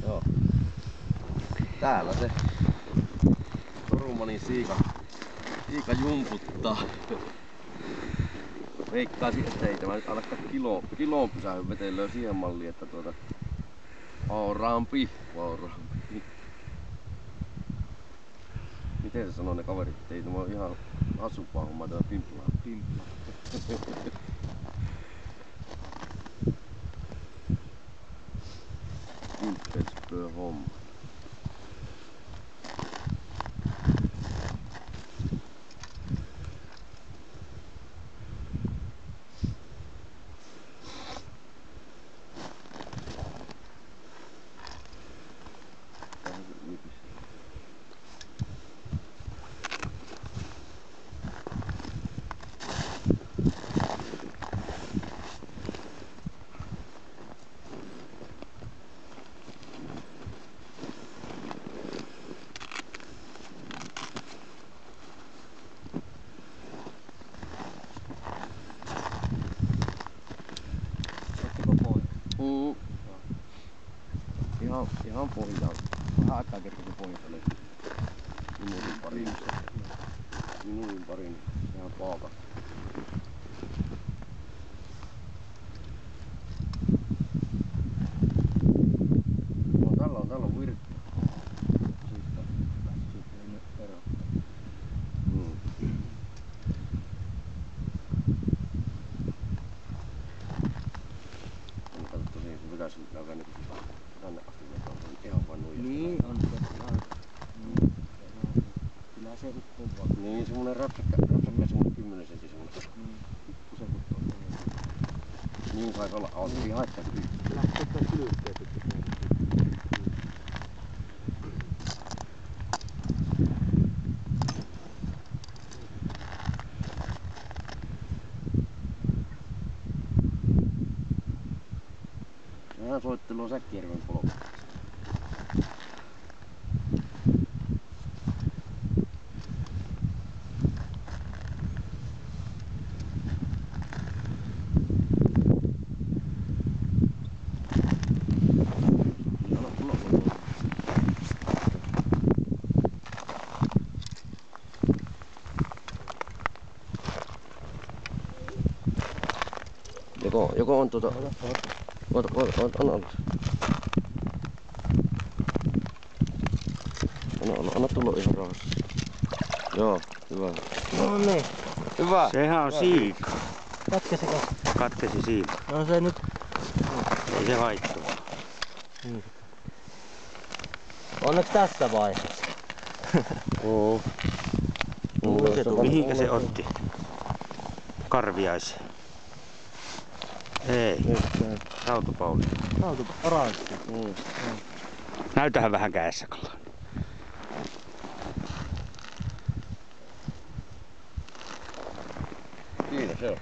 Joo. Täällä se Torumanin siika jumputtaa. Veikkaisin, että ei tämä nyt alkaa kiloon pysähdy vetelöä siihen malliin, että vauraampi. Miten se sanoo ne kaverit, että ei tämä ole ihan asupaa hommaa tämä pimplaa. Impetspö homma. Ihan pohjaan. Vähän aikaa kertoo pohjasta löytyy. Minuutin parin. Ihan paakas. No tällä on virta. Siitä ei nyt erottaa. On katsottu siihen, kun pitäisi käydä niin tänne asti, että on ihan vain nuija. Niin on se. Kyllä se uppoo vaan. Niin, semmonen räpsäkkä semmonen 10 sentin semmonen. Pikkusen kun tuolta niin saisi olla autti haittaa. lähtee tää kylkeä sitten. Sehän soittelua Säkkijärven polku. Joko on Anna tulla ihan rauhassa. Joo, hyvä. No niin. Hyvä. Sehän on siika. Katkesiko? Katkesi siika. No se nyt. Ei se haittuu. Niin. Onneksi tässä vaiheessa. Oo. Mihinkä se otti? Karviaiseen. Ei. Rautapauli. Oranssi. Näytähän vähän kädessä kalaa. Siinä se on.